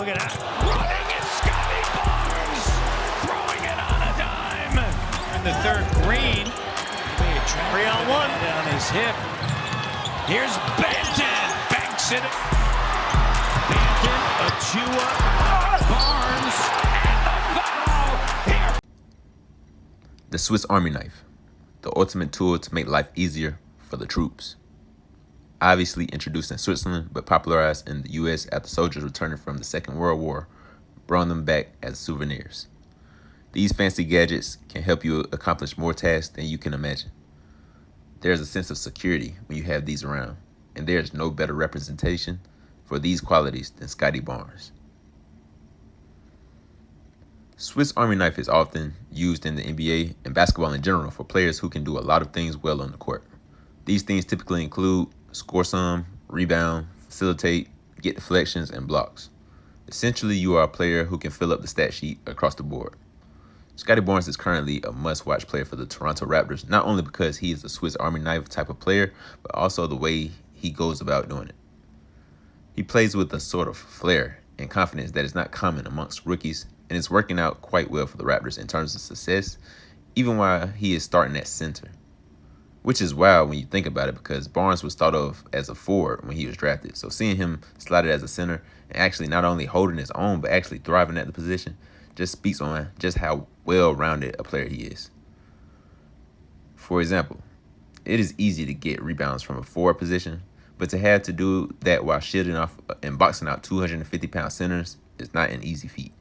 Look at that. Running is Scottie Barnes. Throwing it on a dime. And the third green. 3-on-1. Down his hip. Here's Banton. Banks it. Banton, Achua, Barnes, and the foul. Here. The Swiss Army knife, the ultimate tool to make life easier for the troops. Obviously introduced in Switzerland, but popularized in the U.S. after soldiers returning from the Second World War brought them back as souvenirs. These fancy gadgets can help you accomplish more tasks than you can imagine. There's a sense of security when you have these around, and there's no better representation for these qualities than Scottie Barnes. Swiss Army knife is often used in the NBA and basketball in general for players who can do a lot of things well on the court. These things typically include score some, rebound, facilitate, get deflections, and blocks. Essentially, you are a player who can fill up the stat sheet across the board. Scottie Barnes is currently a must-watch player for the Toronto Raptors, not only because he is a Swiss Army knife type of player, but also the way he goes about doing it. He plays with a sort of flair and confidence that is not common amongst rookies, and it's working out quite well for the Raptors in terms of success, even while he is starting at center. Which is wild when you think about it, because Barnes was thought of as a forward when he was drafted. So seeing him slotted as a center and actually not only holding his own, but actually thriving at the position just speaks on just how well-rounded a player he is. For example, it is easy to get rebounds from a forward position, but to have to do that while shielding off and boxing out 250-pound centers is not an easy feat.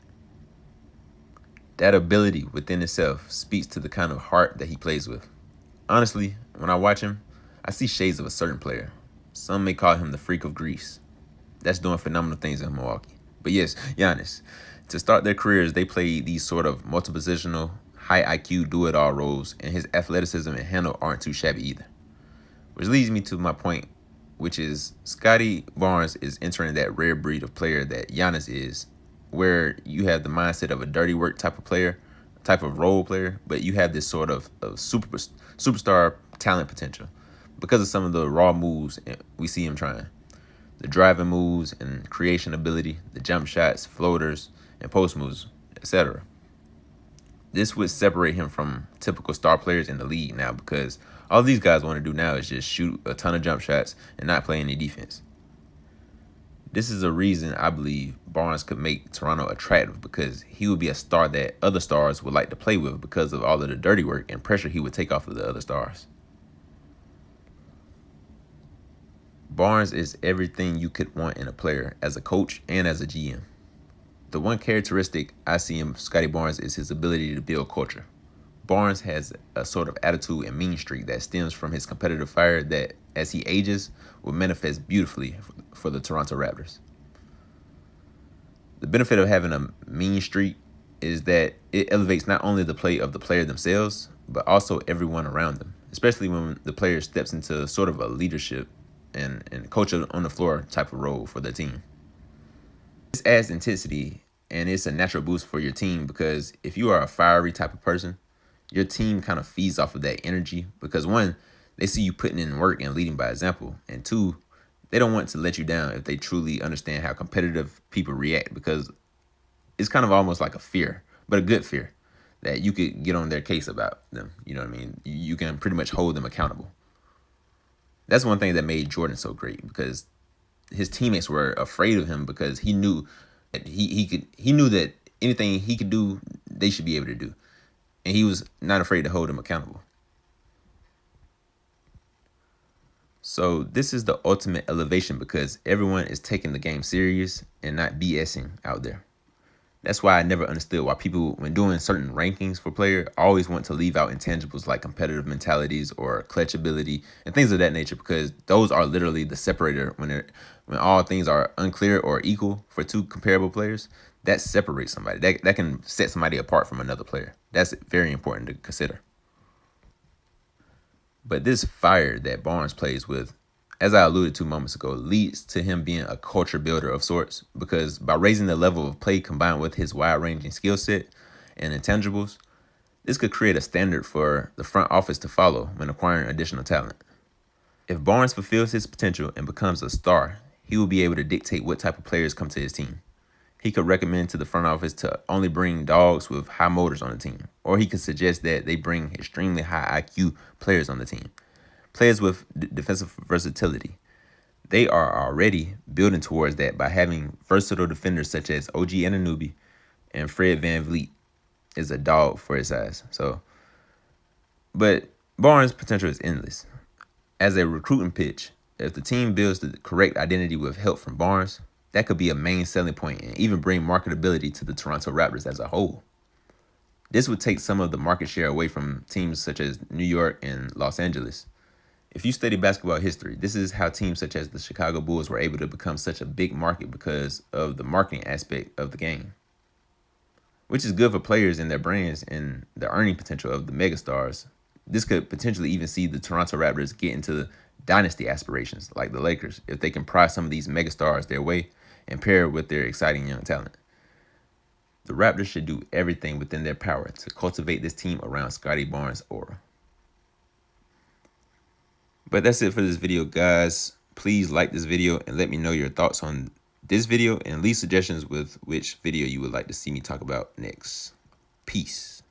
That ability within itself speaks to the kind of heart that he plays with. Honestly, when I watch him, I see shades of a certain player. Some may call him the freak of Greece. That's doing phenomenal things in Milwaukee. But yes, Giannis. To start their careers, they played these sort of multi-positional, high IQ do-it-all roles, and his athleticism and handle aren't too shabby either. Which leads me to my point, which is Scottie Barnes is entering that rare breed of player that Giannis is, where you have the mindset of a dirty work type of player, type of role player, but you have this sort of superstar talent potential because of some of the raw moves we see him trying. The driving moves and creation ability, the jump shots, floaters, and post moves, etc. This would separate him from typical star players in the league now, because all these guys want to do now is just shoot a ton of jump shots and not play any defense. This is a reason I believe Barnes could make Toronto attractive, because he would be a star that other stars would like to play with because of all of the dirty work and pressure he would take off of the other stars. Barnes is everything you could want in a player as a coach and as a GM. The one characteristic I see in Scottie Barnes is his ability to build culture. Barnes has a sort of attitude and mean streak that stems from his competitive fire that, as he ages, will manifest beautifully for the Toronto Raptors. The benefit of having a mean streak is that it elevates not only the play of the player themselves, but also everyone around them, especially when the player steps into sort of a leadership and coach on the floor type of role for the team. This adds intensity, and it's a natural boost for your team, because if you are a fiery type of person, your team kind of feeds off of that energy, because one, they see you putting in work and leading by example, and two, they don't want to let you down if they truly understand how competitive people react, because it's kind of almost like a fear, but a good fear, that you could get on their case about them. You know what I mean? You can pretty much hold them accountable. That's one thing that made Jordan so great, because his teammates were afraid of him, because he knew that he knew that anything he could do, they should be able to do. And he was not afraid to hold them accountable. So this is the ultimate elevation, because everyone is taking the game serious and not BSing out there. That's why I never understood why people, when doing certain rankings for player, always want to leave out intangibles like competitive mentalities or clutch ability and things of that nature, because those are literally the separator when all things are unclear or equal for two comparable players. That separates somebody. That can set somebody apart from another player. That's very important to consider. But this fire that Barnes plays with, as I alluded to moments ago, leads to him being a culture builder of sorts, because by raising the level of play combined with his wide-ranging skill set and intangibles, this could create a standard for the front office to follow when acquiring additional talent. If Barnes fulfills his potential and becomes a star, he will be able to dictate what type of players come to his team. He could recommend to the front office to only bring dogs with high motors on the team, or he could suggest that they bring extremely high IQ players on the team, players with defensive versatility. They are already building towards that by having versatile defenders such as OG Anunoby and Fred VanVleet is a dog for his size. But Barnes' potential is endless. As a recruiting pitch, if the team builds the correct identity with help from Barnes, that could be a main selling point and even bring marketability to the Toronto Raptors as a whole. This would take some of the market share away from teams such as New York and Los Angeles. If you study basketball history, this is how teams such as the Chicago Bulls were able to become such a big market because of the marketing aspect of the game, which is good for players and their brands and the earning potential of the megastars. This could potentially even see the Toronto Raptors get into dynasty aspirations like the Lakers if they can pry some of these megastars their way and pair it with their exciting young talent. The Raptors should do everything within their power to cultivate this team around Scottie Barnes' aura. But that's it for this video, guys. Please like this video and let me know your thoughts on this video and leave suggestions with which video you would like to see me talk about next. Peace.